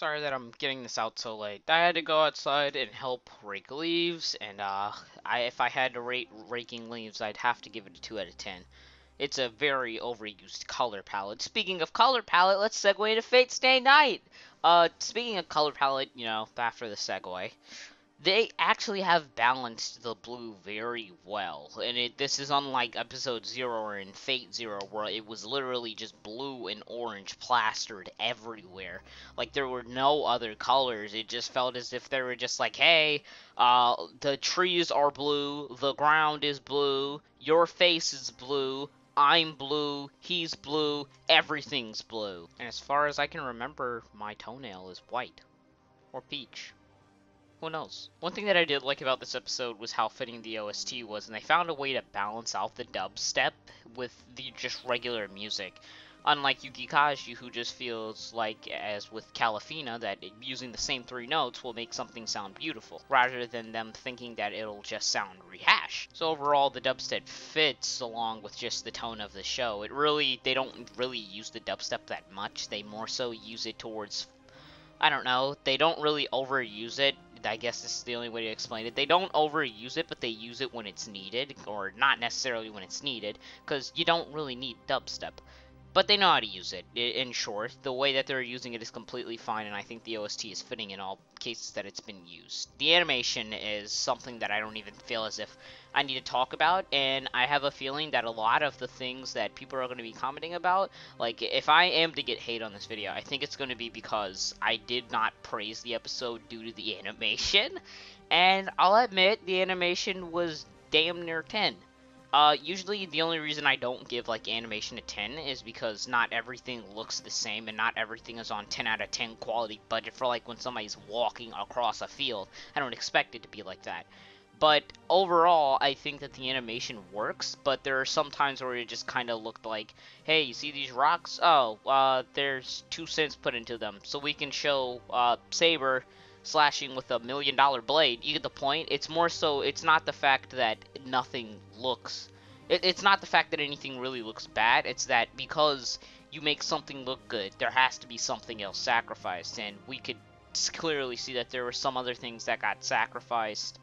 Sorry that I'm getting this out so late. I had to go outside and help rake leaves, and if I had to rate raking leaves, I'd have to give it a 2 out of 10. It's a very overused color palette. Speaking of color palette, let's segue to Fate Stay Night. Speaking of color palette, after the segue, they actually have balanced the blue very well, and this is unlike episode 0 or in Fate 0 where it was literally just blue and orange plastered everywhere. Like there were no other colors. It just felt as if they were just like, hey, the trees are blue, the ground is blue, your face is blue, I'm blue, he's blue, everything's blue. And as far as I can remember, my toenail is white or peach. Who knows? One thing that I did like about this episode was how fitting the OST was, and they found a way to balance out the dubstep with the just regular music. Unlike Yuki Kaji, who just feels like, as with Calafina, that using the same 3 notes will make something sound beautiful, rather than them thinking that it'll just sound rehashed. So overall, the dubstep fits along with just the tone of the show. They don't really use the dubstep that much. They more so use it towards, I don't know, they don't really overuse it. I guess this is the only way to explain it. They don't overuse it, but they use it when it's needed, or not necessarily when it's needed, because you don't really need dubstep. But they know how to use it. In short, the way that they're using it is completely fine, and I think the OST is fitting in all cases that it's been used. The animation is something that I don't even feel as if I need to talk about, and I have a feeling that a lot of the things that people are going to be commenting about, like, if I am to get hate on this video, I think it's going to be because I did not praise the episode due to the animation, and I'll admit, the animation was damn near 10. Usually the only reason I don't give, like, animation a 10 is because not everything looks the same, and not everything is on 10 out of 10 quality budget for, like, when somebody's walking across a field. I don't expect it to be like that. But overall, I think that the animation works, but there are some times where it just kind of looked like, hey, you see these rocks? Oh, there's 2 cents put into them, so we can show, Saber slashing with $1 million blade. You get the point? It's more so, it's not the fact that nothing looks, it's not the fact that anything really looks bad, it's that because you make something look good, there has to be something else sacrificed, and we could clearly see that there were some other things that got sacrificed.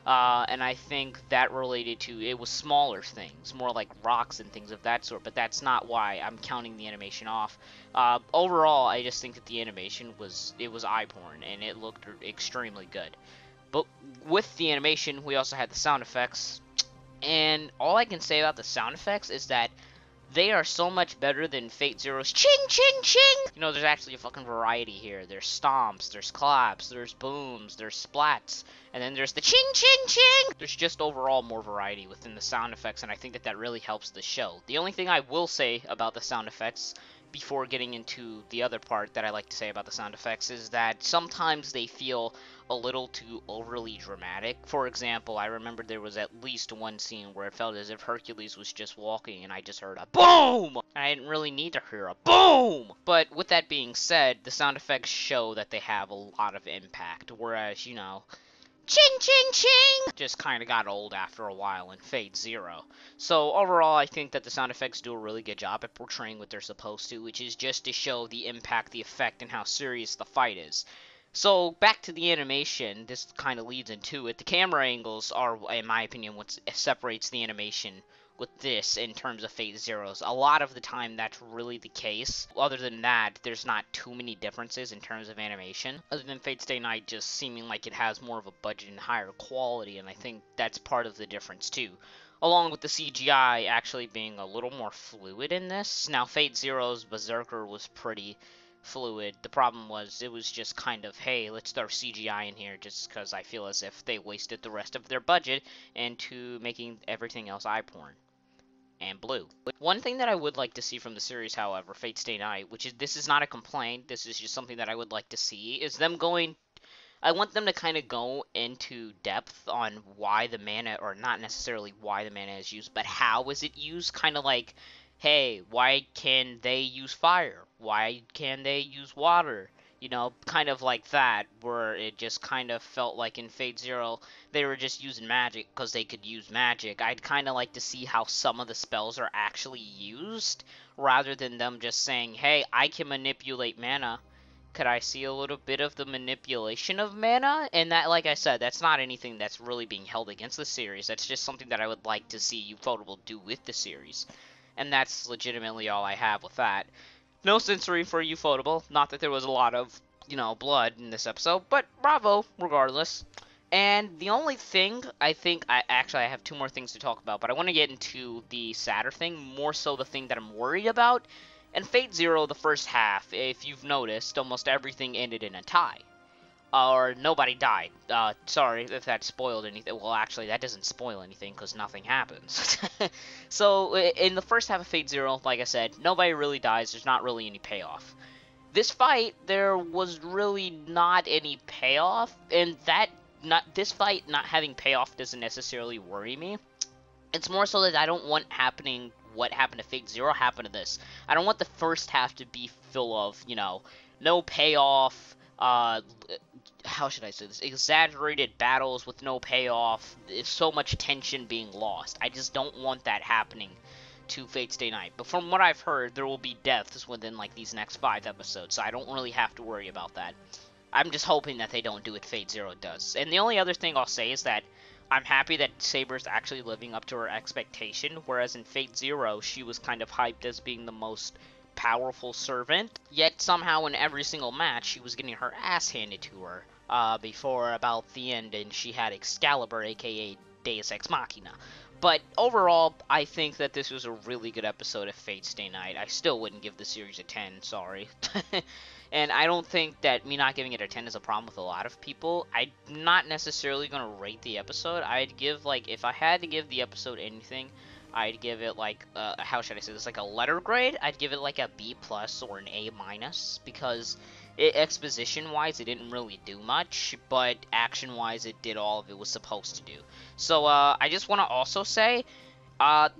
And I think that related to, it was smaller things, more like rocks and things of that sort, but that's not why I'm counting the animation off. Overall, I just think that the animation was eye porn, and it looked extremely good. But with the animation, we also had the sound effects, and all I can say about the sound effects is that they are so much better than Fate Zero's ching ching ching! You know, there's actually a fucking variety here. There's stomps, there's claps, there's booms, there's splats, and then there's the ching ching ching! There's just overall more variety within the sound effects, and I think that that really helps the show. The only thing I will say about the sound effects, before getting into the other part that I like to say about the sound effects, is that sometimes they feel a little too overly dramatic. For example, I remember there was at least one scene where it felt as if Hercules was just walking and I just heard a BOOM! I didn't really need to hear a BOOM! But with that being said, the sound effects show that they have a lot of impact, whereas, you know, ching ching ching just kind of got old after a while in Fate Zero. So overall, I think that the sound effects do a really good job at portraying what they're supposed to, which is just to show the impact, the effect, and how serious the fight is. So back to the animation, this kind of leads into it. The camera angles are, in my opinion, what separates the animation with this in terms of Fate Zero's. A lot of the time that's really the case. Other than that, there's not too many differences in terms of animation, other than Fate Stay Night just seeming like it has more of a budget and higher quality, and I think that's part of the difference too. Along with the CGI actually being a little more fluid in this. Now, Fate Zero's Berserker was pretty fluid. The problem was it was just kind of, hey, let's throw CGI in here just because I feel as if they wasted the rest of their budget into making everything else eye porn and blue. One thing that I would like to see from the series, however, Fate Stay Night, which is, this is not a complaint, this is just something that I would like to see, is them going, I want them to kind of go into depth on why the mana, or not necessarily why the mana is used, but how is it used, kind of like, hey, why can they use fire? Why can they use water? You know, kind of like that, where it just kind of felt like in Fate Zero, they were just using magic because they could use magic. I'd kind of like to see how some of the spells are actually used, rather than them just saying, hey, I can manipulate mana. could I see a little bit of the manipulation of mana? And that, like I said, that's not anything that's really being held against the series. That's just something that I would like to see Ufotable do with the series. And that's legitimately all I have with that. No censoring for Ufotable. Not that there was a lot of, blood in this episode, but bravo, regardless. And the only thing, I think, I have two more things to talk about, but I want to get into the sadder thing, more so the thing that I'm worried about. In Fate Zero, the first half, if you've noticed, almost everything ended in a tie. Or nobody died. Sorry if that spoiled anything. Well, actually, that doesn't spoil anything because nothing happens. So, in the first half of Fate Zero, like I said, nobody really dies. There's not really any payoff. This fight, there was really not any payoff, and this fight not having payoff doesn't necessarily worry me. It's more so that I don't want what happened to Fate Zero happen to this. I don't want the first half to be full of, no payoff, how should I say this? Exaggerated battles with no payoff, so much tension being lost. I just don't want that happening to Fate Stay Night. But from what I've heard, there will be deaths within, like, these next 5 episodes, so I don't really have to worry about that. I'm just hoping that they don't do what Fate Zero does. And the only other thing I'll say is that I'm happy that Saber's actually living up to her expectation, whereas in Fate Zero, she was kind of hyped as being the most powerful servant, yet somehow in every single match, she was getting her ass handed to her, before about the end, and she had Excalibur, aka Deus Ex Machina. But overall, I think that this was a really good episode of Fate Stay Night. I still wouldn't give the series a 10, sorry. And I don't think that me not giving it a 10 is a problem with a lot of people. I'm not necessarily going to rate the episode. I'd give, like, if I had to give the episode anything, I'd give it, like, how should I say this, like a letter grade? I'd give it, like, a B+ or an A-, because exposition-wise, it didn't really do much, but action-wise, it did all of it was supposed to do. So, I just want to also say, I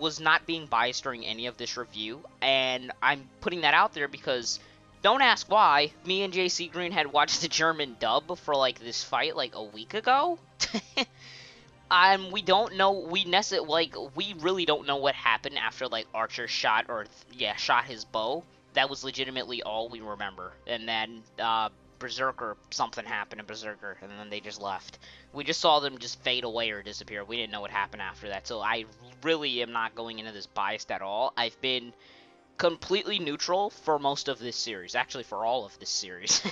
was not being biased during any of this review, and I'm putting that out there because, don't ask why, me and JC Green had watched the German dub for, like, this fight, like, a week ago. We don't know, we really don't know what happened after, like, Archer shot his bow. That was legitimately all we remember. And then, Berserker, something happened to Berserker, and then they just left. We just saw them just fade away or disappear. We didn't know what happened after that, so I really am not going into this biased at all. I've been completely neutral for most of this series, actually for all of this series.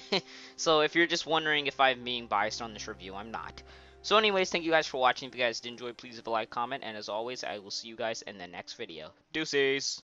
So if you're just wondering if I'm being biased on this review, I'm not. So anyways, thank you guys for watching. If you guys did enjoy, please leave a like, comment, and as always, I will see you guys in the next video. Deuces!